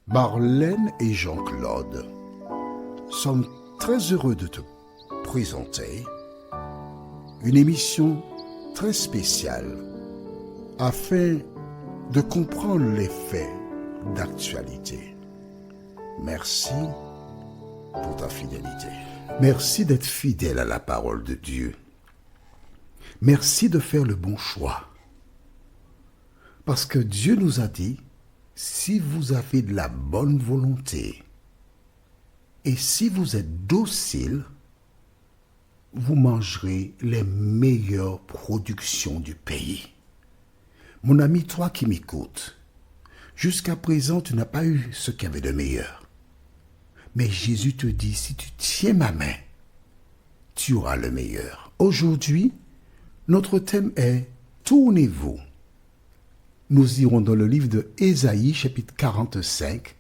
Marlène et Jean-Claude sommes très heureux de te présenter une émission très spéciale afin de comprendre les faits d'actualité. Merci pour ta fidélité. Merci d'être fidèle à la parole de Dieu. Merci de faire le bon choix. Parce que Dieu nous a dit, si vous avez de la bonne volonté et si vous êtes docile, vous mangerez les meilleures productions du pays. Mon ami, toi qui m'écoutes, jusqu'à présent, tu n'as pas eu ce qu'il y avait de meilleur. Mais Jésus te dit, si tu tiens ma main, tu auras le meilleur. Aujourd'hui, notre thème est « Tournez-vous ». Nous irons dans le livre de Ésaïe, chapitre 45,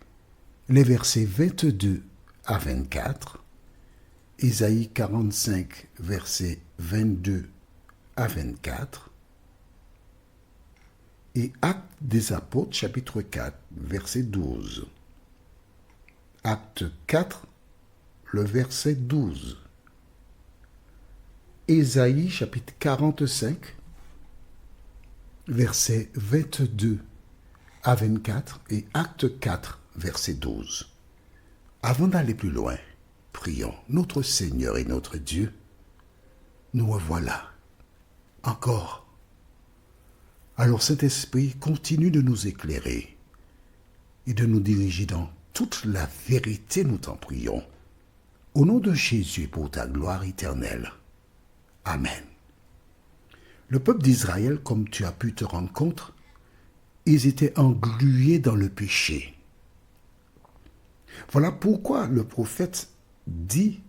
les versets 22 à 24. Ésaïe 45, versets 22 à 24. Et Actes des Apôtres, chapitre 4, verset 12. Acte 4, le verset 12. Ésaïe, chapitre 45, versets 22 à 24 et Acte 4, verset 12. Avant d'aller plus loin, prions. Notre Seigneur et notre Dieu, nous revoilà encore. Alors Saint-Esprit, continue de nous éclairer et de nous diriger dans toute la vérité, nous t'en prions. Au nom de Jésus, pour ta gloire éternelle. Amen. Le peuple d'Israël, comme tu as pu te rendre compte, ils étaient englués dans le péché. Voilà pourquoi le prophète dit,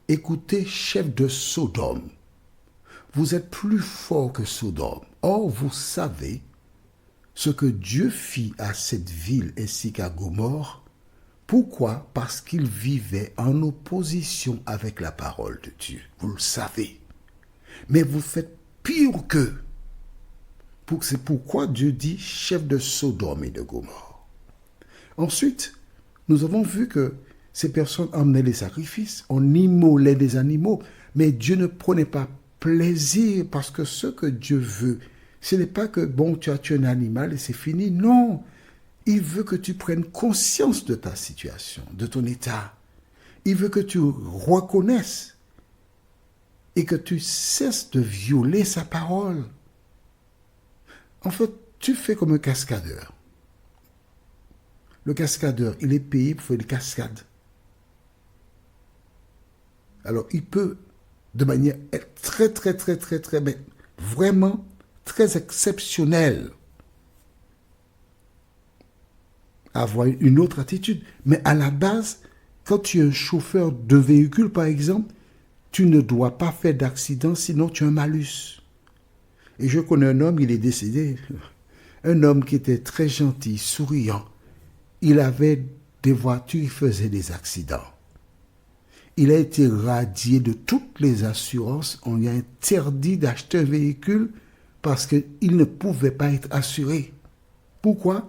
écoutez, chef de Sodome, vous êtes plus fort que Sodome. Or, vous savez ce que Dieu fit à cette ville ainsi qu'à Gomorrhe. Pourquoi? Parce qu'ils vivaient en opposition avec la parole de Dieu. Vous le savez. Mais vous faites pire qu'eux. C'est pourquoi Dieu dit chef de Sodome et de Gomorrhe. Ensuite, nous avons vu que ces personnes emmenaient les sacrifices, on immolait des animaux, mais Dieu ne prenait pas plaisir parce que ce que Dieu veut, ce n'est pas que, bon, tu as tué un animal et c'est fini. Non, il veut que tu prennes conscience de ta situation, de ton état. Il veut que tu reconnaisses et que tu cesses de violer sa parole. En fait, tu fais comme un cascadeur. Le cascadeur, il est payé pour faire des cascades. Alors, il peut, de manière très, mais vraiment très exceptionnelle, avoir une autre attitude. Mais à la base, quand tu es un chauffeur de véhicule, par exemple, tu ne dois pas faire d'accident, sinon tu as un malus. Et je connais un homme, il est décédé. Un homme qui était très gentil, souriant. Il avait des voitures, il faisait des accidents. Il a été radié de toutes les assurances. On lui a interdit d'acheter un véhicule parce qu'il ne pouvait pas être assuré. Pourquoi?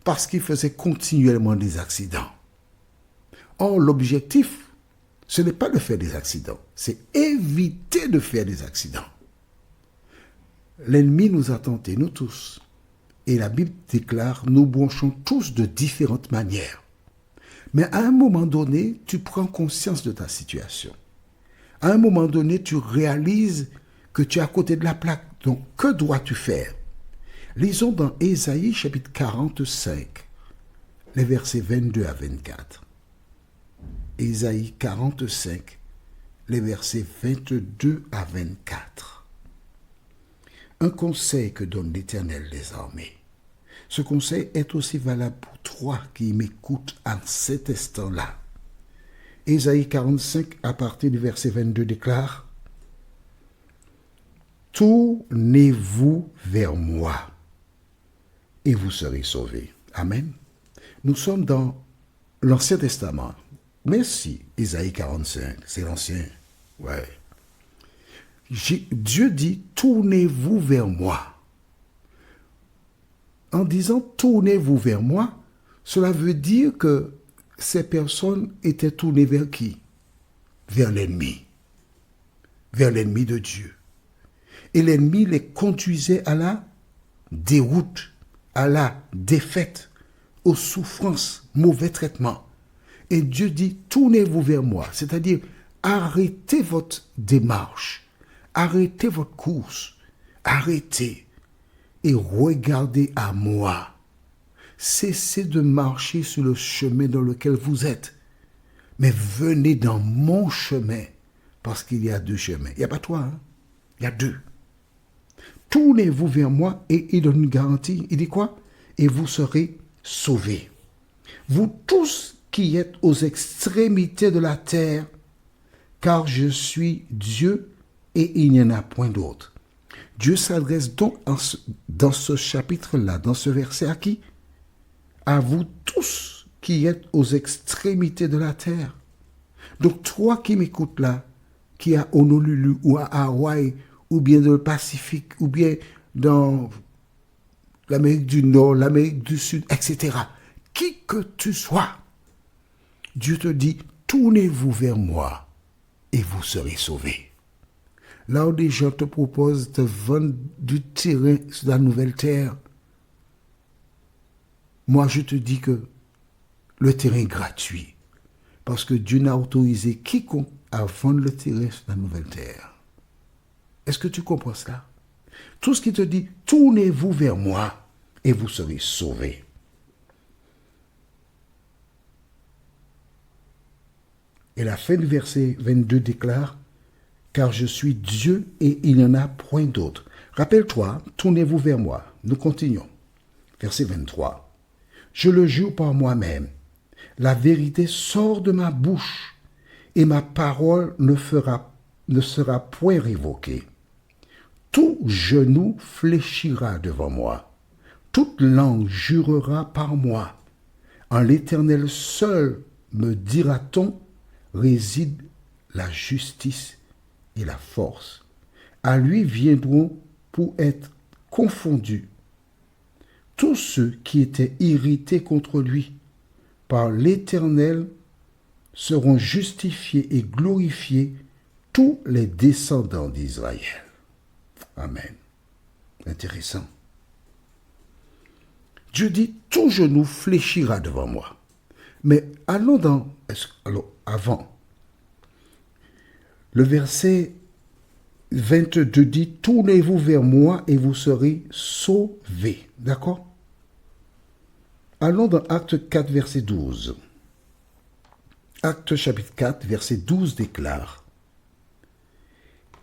Parce qu'il faisait continuellement des accidents. Or, l'objectif, ce n'est pas de faire des accidents, c'est éviter de faire des accidents. L'ennemi nous a tentés, nous tous. Et la Bible déclare, nous bronchons tous de différentes manières. Mais à un moment donné, tu prends conscience de ta situation. À un moment donné, tu réalises que tu es à côté de la plaque. Donc, que dois-tu faire? Lisons dans Ésaïe chapitre 45, les versets 22 à 24. Ésaïe 45, les versets 22 à 24. Un conseil que donne l'Éternel des armées. Ce conseil est aussi valable pour toi qui m'écoutes à cet instant-là. Ésaïe 45, à partir du verset 22, déclare « Tournez-vous vers moi et vous serez sauvés. » Amen. Nous sommes dans l'Ancien Testament. Merci, Ésaïe 45, c'est l'Ancien. Ouais. Dieu dit, tournez-vous vers moi. En disant, tournez-vous vers moi, Cela veut dire que ces personnes étaient tournées vers qui? Vers l'ennemi de Dieu. Et l'ennemi les conduisait à la déroute, à la défaite, aux souffrances, mauvais traitements. Et Dieu dit, tournez-vous vers moi, c'est-à-dire arrêtez votre démarche, arrêtez votre course, arrêtez et regardez à moi. Cessez de marcher sur le chemin dans lequel vous êtes, mais venez dans mon chemin, parce qu'il y a deux chemins. Il n'y a pas trois, hein? Il y a deux. Tournez-vous vers moi et il donne une garantie. Il dit quoi? Et vous serez sauvés. Vous tous qui êtes aux extrémités de la terre, car je suis Dieu et il n'y en a point d'autre. Dieu s'adresse donc dans ce chapitre-là, dans ce verset à qui? À vous tous qui êtes aux extrémités de la terre. Donc toi qui m'écoutes là, qui est à Honolulu ou à Hawaï, ou bien dans le Pacifique, ou bien dans l'Amérique du Nord, l'Amérique du Sud, etc. Qui que tu sois, Dieu te dit, tournez-vous vers moi et vous serez sauvés. Là où des gens te proposent de vendre du terrain sur la nouvelle terre, moi je te dis que le terrain est gratuit. Parce que Dieu n'a autorisé quiconque à vendre le terrain sur la nouvelle terre. Est-ce que tu comprends cela? Tout ce qui te dit, tournez-vous vers moi et vous serez sauvés. Et la fin du verset 22 déclare, car je suis Dieu et il n'y en a point d'autre. Rappelle-toi, tournez-vous vers moi. Nous continuons. Verset 23. Je le jure par moi-même. La vérité sort de ma bouche et ma parole ne sera point révoquée. Tout genou fléchira devant moi. Toute langue jurera par moi. En l'Éternel seul, me dira-t-on, réside la justice et la force. À lui viendront pour être confondus tous ceux qui étaient irrités contre lui. Par l'Éternel seront justifiés et glorifiés tous les descendants d'Israël. Amen. Intéressant. Dieu dit, tout genou fléchira devant moi. Mais allons avant. Le verset 22 dit, tournez-vous vers moi et vous serez sauvés. D'accord? Allons dans Acte 4, verset 12. Acte chapitre 4, verset 12 déclare,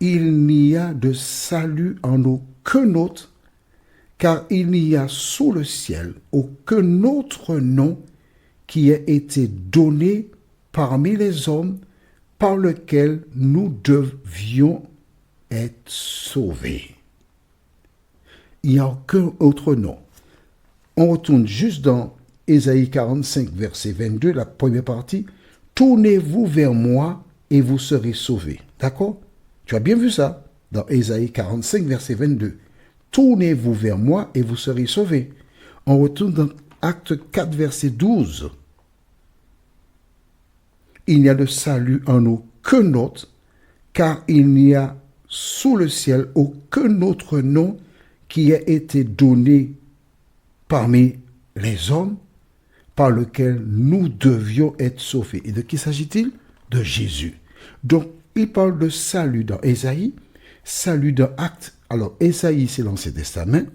il n'y a de salut en aucun autre, car il n'y a sous le ciel aucun autre nom qui ait été donné parmi les hommes par lequel nous devions être sauvés. Il n'y a aucun autre nom. On retourne juste dans Ésaïe 45, verset 22, la première partie. Tournez-vous vers moi et vous serez sauvés. D'accord? Tu as bien vu ça dans Ésaïe 45, verset 22. Tournez-vous vers moi et vous serez sauvés. On retourne dans Acte 4, verset 12. Il n'y a de salut en aucun autre, car il n'y a sous le ciel aucun autre nom qui ait été donné parmi les hommes par lequel nous devions être sauvés. Et de qui s'agit-il? De Jésus. Donc, il parle de salut dans Ésaïe, salut dans Acte. Alors, Ésaïe, c'est l'Ancien Testament,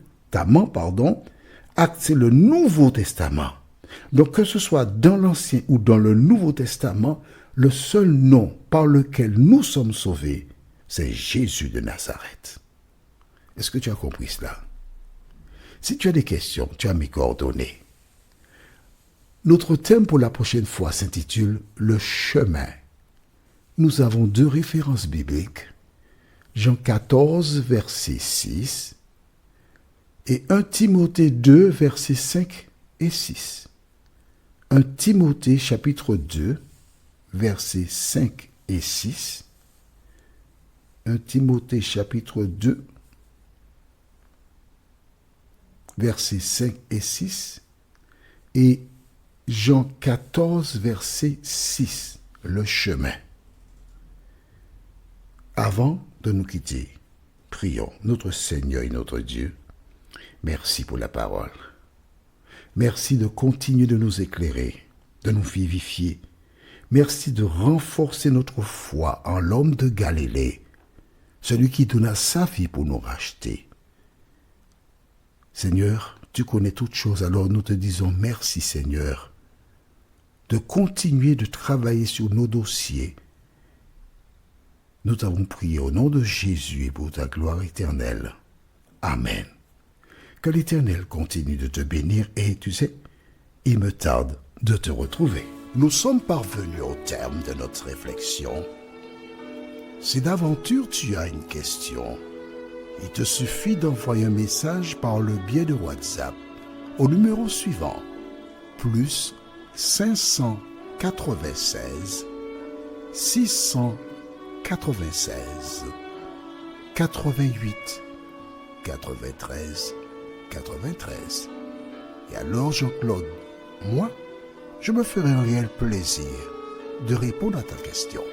Acte, c'est le Nouveau Testament. Donc, que ce soit dans l'Ancien ou dans le Nouveau Testament, le seul nom par lequel nous sommes sauvés, c'est Jésus de Nazareth. Est-ce que tu as compris cela? Si tu as des questions, tu as mes coordonnées. Notre thème pour la prochaine fois s'intitule « Le chemin ». Nous avons deux références bibliques, Jean 14, verset 6 et 1 Timothée 2, versets 5 et 6. 1 Timothée chapitre 2, versets 5 et 6. 1 Timothée chapitre 2, versets 5 et 6. Et Jean 14, verset 6, le chemin. Avant de nous quitter, prions notre Seigneur et notre Dieu. Merci pour la parole. Merci de continuer de nous éclairer, de nous vivifier. Merci de renforcer notre foi en l'homme de Galilée, celui qui donna sa vie pour nous racheter. Seigneur, tu connais toutes choses, alors nous te disons merci Seigneur, de continuer de travailler sur nos dossiers. Nous t'avons prié au nom de Jésus et pour ta gloire éternelle. Amen. Que l'Éternel continue de te bénir et, tu sais, il me tarde de te retrouver. Nous sommes parvenus au terme de notre réflexion. Si d'aventure tu as une question, il te suffit d'envoyer un message par le biais de WhatsApp au numéro suivant, plus 596 696 88 93 93. Et alors Jean-Claude, moi, je me ferai un réel plaisir de répondre à ta question.